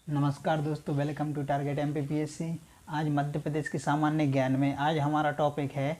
नमस्कार दोस्तों, welcome to target MPPSC. आज मध्य प्रदेश के सामान्य ज्ञान में आज हमारा टॉपिक है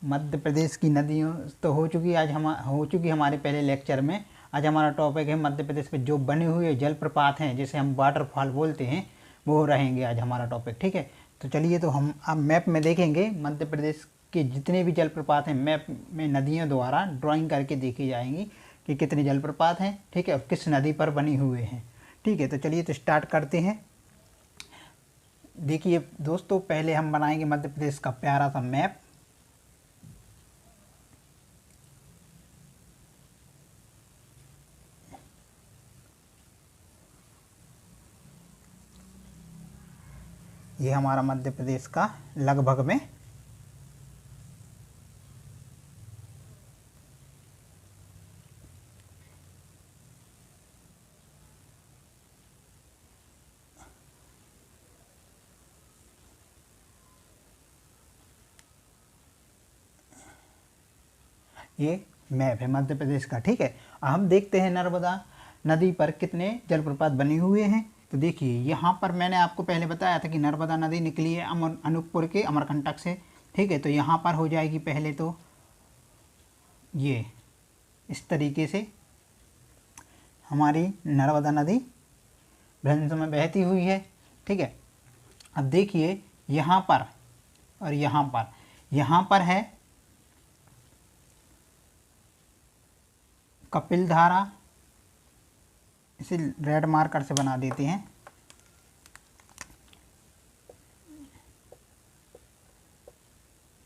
मध्य प्रदेश की नदियों। तो हो चुकी हमारे पहले लेक्चर में। आज हमारा टॉपिक है मध्य प्रदेश में जो बने हुए जलप्रपात हैं, जिसे हम वाटरफॉल बोलते हैं, वो रहेंगे आज हमारा टॉपिक। ठीक है, तो चलिए, तो हम अब मैप में देखेंगे मध्य प्रदेश के जितने भी जलप्रपात हैं, मैप में नदियों द्वारा ड्राइंग करके देखी जाएंगी कि कितने जलप्रपात हैं। ठीक है, और किस नदी पर बने हुए हैं। ठीक है, तो चलिए तो स्टार्ट करते हैं। देखिए दोस्तों, पहले हम बनाएंगे मध्य प्रदेश का प्यारा सा मैप। ये हमारा मध्य प्रदेश का लगभग में ये मैप है मध्य प्रदेश का। ठीक है, हम देखते हैं नर्मदा नदी पर कितने जलप्रपात बने हुए हैं। तो देखिए, यहाँ पर मैंने आपको पहले बताया था कि नर्मदा नदी निकली है अनूपपुर के अमरकंटक से। ठीक है, तो यहाँ पर हो जाएगी पहले तो ये इस तरीके से हमारी नर्मदा नदी भ्रंश में बहती हुई है। ठीक है, अब देखिए यहाँ पर और यहाँ पर है कपिल धारा। इसे रेड मार्कर से बना देते हैं।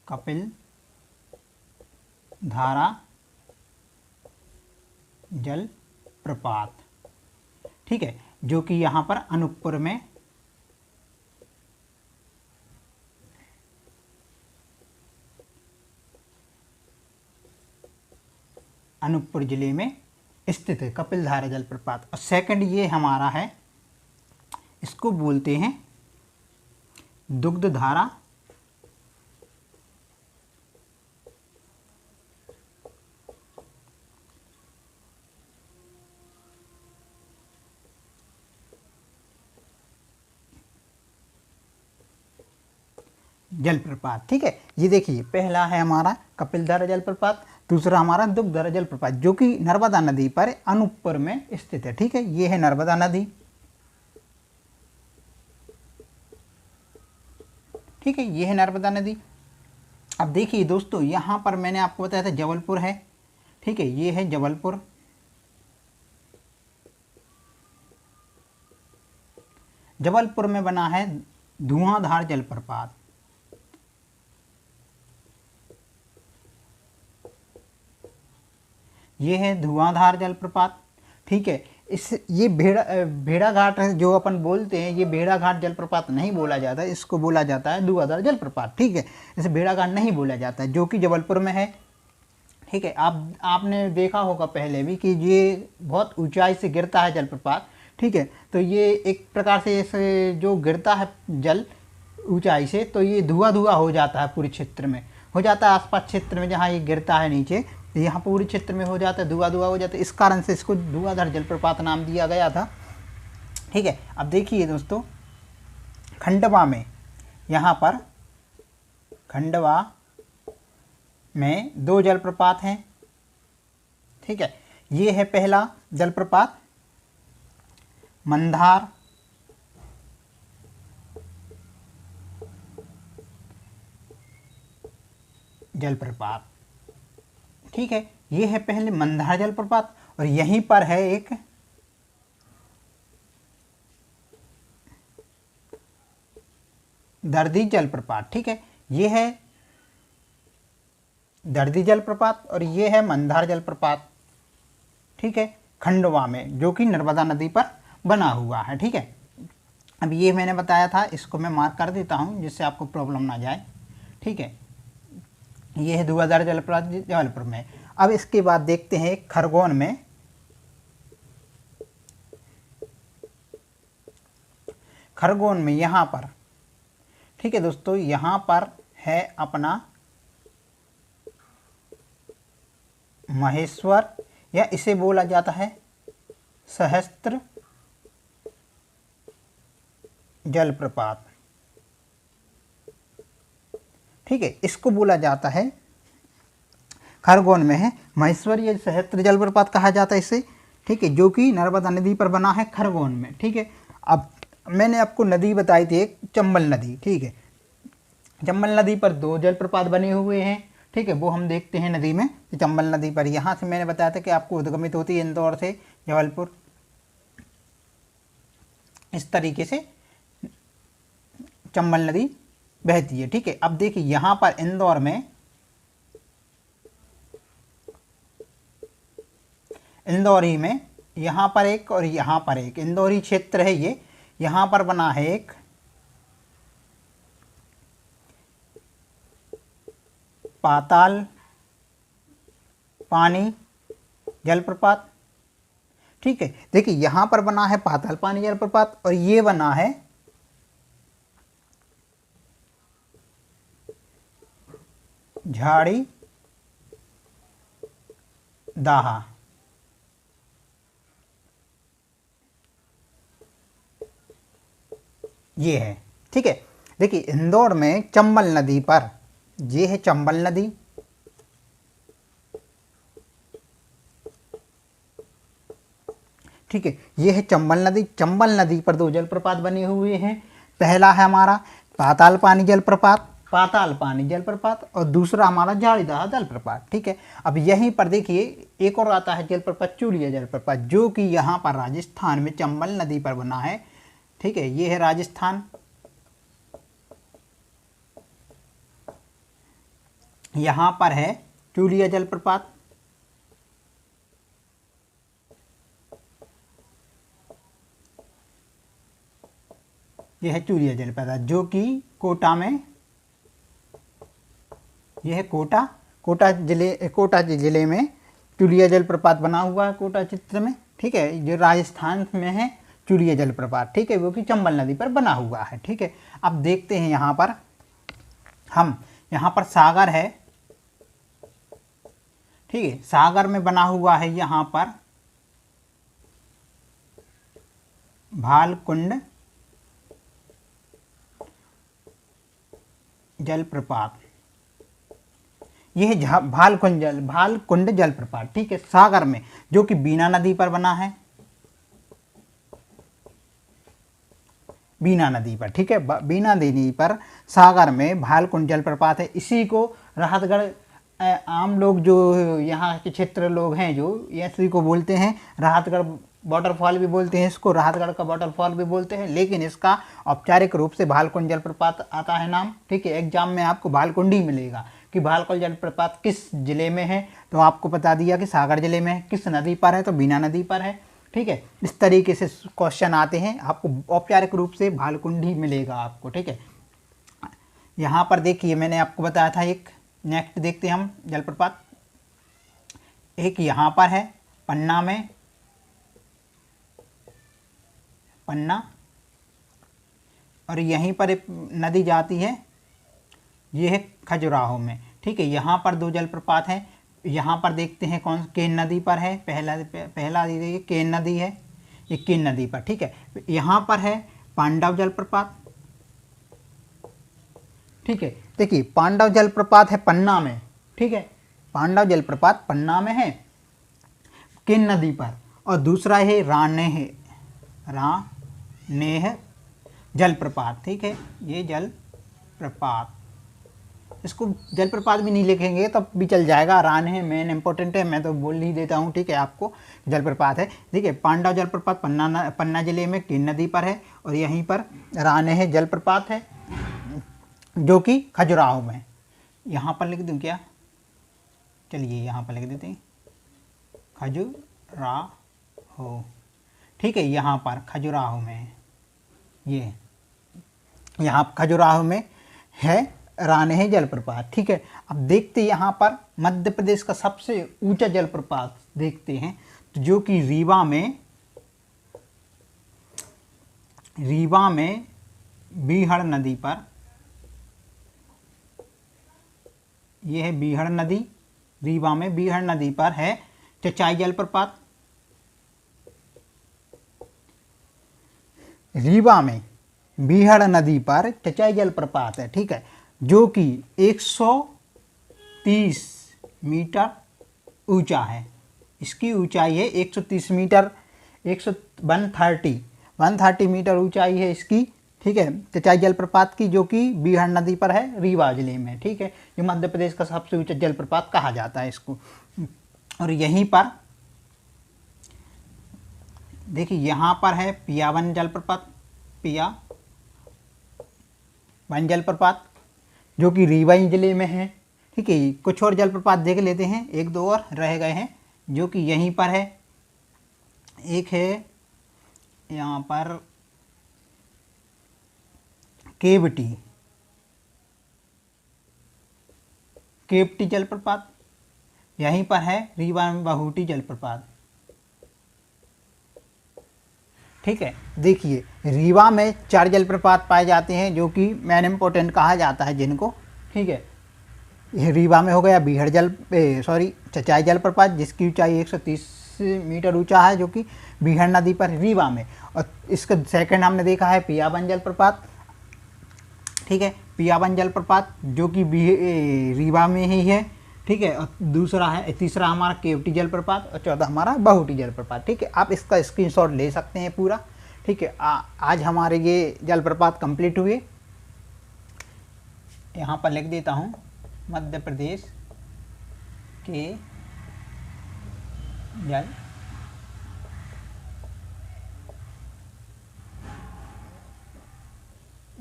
कपिल धारा जल प्रपात। ठीक है, जो कि यहाँ पर अनूपपुर में अनूपपुर जिले में स्थित है कपिल धारा जलप्रपात। और सेकंड ये हमारा है, इसको बोलते हैं दुग्ध धारा जलप्रपात। ठीक है, ये देखिए, पहला है हमारा कपिल धारा जलप्रपात, दूसरा हमारा दुग्ध धारा जलप्रपात, जो कि नर्मदा नदी पर अनूपपुर में स्थित है। ठीक है, ये है नर्मदा नदी। ठीक है, ये है नर्मदा नदी। अब देखिए दोस्तों, यहाँ पर मैंने आपको बताया था जबलपुर है। ठीक है, ये है जबलपुर। जबलपुर में बना है धुआंधार जलप्रपात। ये है धुआंधार जलप्रपात। ठीक है, ये भेड़ाघाट जो अपन बोलते हैं, ये भेड़ाघाट जलप्रपात नहीं बोला जाता है, इसको बोला जाता है धुआंधार जलप्रपात। ठीक है, इसे भेड़ाघाट नहीं बोला जाता है, जो कि जबलपुर में है। ठीक है, आपने देखा होगा पहले भी कि ये बहुत ऊंचाई से गिरता है जलप्रपात। ठीक है, तो ये एक प्रकार से ऐसे जो गिरता है जल ऊंचाई से, तो ये धुआं धुआं हो जाता है, पूरे क्षेत्र में हो जाता है, आसपास क्षेत्र में जहाँ ये गिरता है नीचे, यहाँ पूरे क्षेत्र में हो जाता है, धुआं धुआं हो जाता है। इस कारण से इसको धुआंधार जलप्रपात नाम दिया गया था। ठीक है, अब देखिए दोस्तों, खंडवा में, यहाँ पर खंडवा में दो जलप्रपात हैं। ठीक है, ये है पहला जलप्रपात मंदार जलप्रपात। ठीक है, ये है पहले मंदार जलप्रपात, और यहीं पर है एक दर्दी जलप्रपात। ठीक है, ये है दर्दी जलप्रपात और ये है मंदार जलप्रपात। ठीक है, खंडवा में, जो कि नर्मदा नदी पर बना हुआ है। ठीक है, अब ये मैंने बताया था, इसको मैं मार्क कर देता हूँ जिससे आपको प्रॉब्लम ना जाए। ठीक है, ये है धुआंधार जलप्रपात जबलपुर में। अब इसके बाद देखते हैं खरगोन में। खरगोन में यहाँ पर, ठीक है दोस्तों, यहाँ पर है अपना महेश्वर, या इसे बोला जाता है सहस्त्र जलप्रपात, ठीक है, इसको बोला जाता है, खरगोन में है महेश्वरी सहस्त्र जलप्रपात कहा जाता है इसे, ठीक है, जो कि नर्मदा नदी पर बना है खरगोन में, ठीक है। अब मैंने आपको नदी बताई थी एक चंबल नदी, ठीक है, चंबल नदी पर 2 जलप्रपात बने हुए हैं, ठीक है, वो हम देखते हैं नदी में। तो चंबल नदी पर यहाँ से मैंने बताया था कि आपको उद्गमित होती है इंदौर से जबलपुर, इस तरीके से चंबल नदी बहती है, ठीक है। अब देखिए यहाँ पर इंदौर में, इंदौरी में यहाँ पर एक और यहाँ पर एक इंदौरी क्षेत्र है ये, यहाँ पर बना है एक पाताल पानी जलप्रपात, ठीक है। देखिए यहाँ पर बना है पाताल पानी जलप्रपात और ये बना है झाड़ी दाहा, ये है, ठीक है। देखिए इंदौर में चंबल नदी पर, ये है चंबल नदी, ठीक है, ये है चंबल नदी। चंबल नदी पर 2 जलप्रपात बने हुए हैं, पहला है हमारा पाताल पानी जलप्रपात, पाताल पानी जलप्रपात, और दूसरा हमारा झाड़ीदाह जलप्रपात, ठीक है। अब यहीं पर देखिए एक और आता है जलप्रपात चूलिया जलप्रपात, जो कि यहाँ पर राजस्थान में चंबल नदी पर बना है, ठीक है, ये है राजस्थान, यहाँ पर है चूलिया जलप्रपात, यह है चूलिया जलप्रपात, जो कि कोटा में, यह है कोटा जिले में चूलिया जलप्रपात बना हुआ है कोटा चित्र में, ठीक है, जो राजस्थान में है चूलिया जलप्रपात, ठीक है, वो कि चंबल नदी पर बना हुआ है, ठीक है। अब देखते हैं यहाँ पर हम, यहाँ पर सागर है, ठीक है, सागर में बना हुआ है यहाँ पर भालकुंड जलप्रपात, यह है भालकुंड जलप्रपात, ठीक है, सागर में, जो कि बीना नदी पर बना है, बीना नदी पर, ठीक है, बीना नदी पर सागर में भालकुंड जलप्रपात है। इसी को राहतगढ़, आम लोग जो यहाँ के क्षेत्र लोग हैं जो इसी को बोलते हैं राहतगढ़ वाटरफॉल भी बोलते हैं, इसको राहतगढ़ का वाटरफॉल भी बोलते हैं, लेकिन इसका औपचारिक रूप से भालकुंड जलप्रपात आता है नाम, ठीक है। एग्जाम में आपको भालकुंड ही मिलेगा कि भालकुंड जलप्रपात किस जिले में है, तो आपको बता दिया कि सागर जिले में है, किस नदी पर है, तो बीना नदी पर है, ठीक है। इस तरीके से क्वेश्चन आते हैं, आपको औपचारिक रूप से भालकुंड ही मिलेगा आपको, ठीक है। यहाँ पर देखिए मैंने आपको बताया था एक, नेक्स्ट देखते हैं हम जलप्रपात, एक यहाँ पर है पन्ना में, पन्ना, और यहीं पर एक नदी जाती है, ये है खजुराहो में, ठीक है। यहाँ पर 2 जलप्रपात हैं, यहाँ पर देखते हैं कौन, केन नदी पर है, पहला देखिए केन नदी है, ये केन नदी पर, ठीक है। यहाँ पर है पांडव जलप्रपात, ठीक है। देखिए पांडव जलप्रपात है पन्ना में, ठीक है, पांडव जलप्रपात पन्ना में है केन नदी पर, और दूसरा है रानेह जलप्रपात, ठीक है, ये जलप्रपात, इसको जलप्रपात भी नहीं लिखेंगे तब भी चल जाएगा, रानेह मेन इंपॉर्टेंट है, मैं तो बोल ही देता हूँ, ठीक है, आपको जलप्रपात है, ठीक है। पांडव जलप्रपात पन्ना जिले में केन नदी पर है, और यहीं पर रानेह जलप्रपात है जो कि खजुराहो में, यहाँ पर लिख दूँ क्या, चलिए यहाँ पर लिख देते हैं खजुराहो, ठीक है, यहाँ पर खजुराहो में, ये यहाँ खजुराहो में है रानेह जलप्रपात, ठीक है। अब देखते हैं यहाँ पर मध्य प्रदेश का सबसे ऊंचा जलप्रपात देखते हैं, तो जो कि रीवा में बीहड़ नदी पर, यह है बीहड़ नदी, रीवा में बीहड़ नदी पर है चचाई जलप्रपात, रीवा में बीहड़ नदी पर चचाई जलप्रपात है, ठीक है, जो कि 130 मीटर ऊंचा है। इसकी ऊंचाई है 130 मीटर, 130 मीटर ऊंचाई है इसकी, ठीक है, चचाई जलप्रपात की, जो कि बीहड़ नदी पर है, रीवा जिले में, ठीक है। जो मध्य प्रदेश का सबसे ऊंचा जलप्रपात कहा जाता है इसको। और यहीं पर देखिए, यहाँ पर है पियावन जलप्रपात, पियावन जलप्रपात, जो कि रीवा जिले में है, ठीक है। कुछ और जलप्रपात देख लेते हैं, एक दो और रह गए हैं, जो कि यहीं पर है। एक है यहाँ पर केवटी जलप्रपात, यहीं पर है रीवा में बहुटी जलप्रपात, ठीक है। देखिए, रीवा में 4 जलप्रपात पाए जाते हैं, जो कि मेन इम्पोर्टेंट कहा जाता है जिनको, ठीक है। यह रीवा में हो गया बीहड़ चचाई जलप्रपात, जिसकी ऊंचाई 130 मीटर ऊंचा है, जो कि बीहड़ नदी पर रीवा में। और इसका सेकंड हमने देखा है पियावन जलप्रपात, ठीक है, पियावन जलप्रपात, जो कि रीवा में ही है, ठीक है। और तीसरा हमारा केवटी जलप्रपात, और चौथा हमारा बहुटी जलप्रपात, ठीक है। आप इसका स्क्रीनशॉट ले सकते हैं पूरा, ठीक है। आज हमारे ये जलप्रपात कंप्लीट हुए। यहाँ पर लिख देता हूँ, मध्य प्रदेश के जल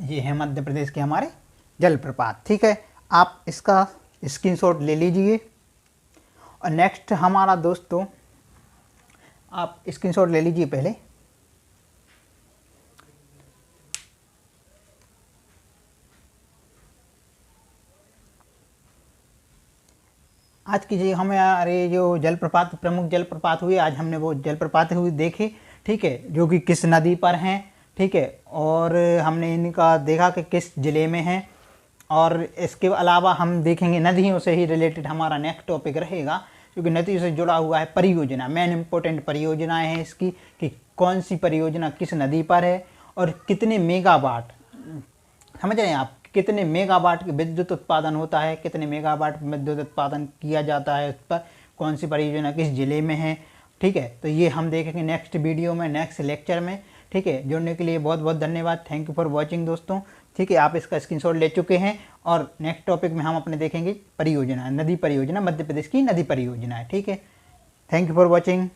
ये है मध्य प्रदेश के हमारे जलप्रपात, ठीक है। आप इसका स्क्रीनशॉट ले लीजिए। और नेक्स्ट हमारा दोस्तों, आप स्क्रीनशॉट ले लीजिए पहले। आज की जो हमारे जो जलप्रपात, प्रमुख जलप्रपात हुए, आज हमने वो जलप्रपात हुए देखे, ठीक है, जो कि किस नदी पर हैं, ठीक है। और हमने इनका देखा कि किस ज़िले में हैं। और इसके अलावा हम देखेंगे नदियों से ही रिलेटेड हमारा नेक्स्ट टॉपिक रहेगा, क्योंकि नदियों से जुड़ा हुआ है परियोजना, मेन इम्पोर्टेंट परियोजनाएं हैं इसकी, कि कौन सी परियोजना किस नदी पर है और कितने मेगावाट, समझ रहे हैं आप, कितने मेगावाट की विद्युत उत्पादन होता है, कितने मेगावाट विद्युत उत्पादन किया जाता है, उस पर कौन सी परियोजना किस ज़िले में है, ठीक है। तो ये हम देखेंगे नेक्स्ट वीडियो में, नेक्स्ट लेक्चर में, ठीक है। जुड़ने के लिए बहुत बहुत धन्यवाद। थैंक यू फॉर वॉचिंग दोस्तों, ठीक है। आप इसका स्क्रीनशॉट ले चुके हैं। और नेक्स्ट टॉपिक में हम अपने देखेंगे परियोजना, नदी परियोजना, मध्य प्रदेश की नदी परियोजना है, ठीक है। Thank you for watching.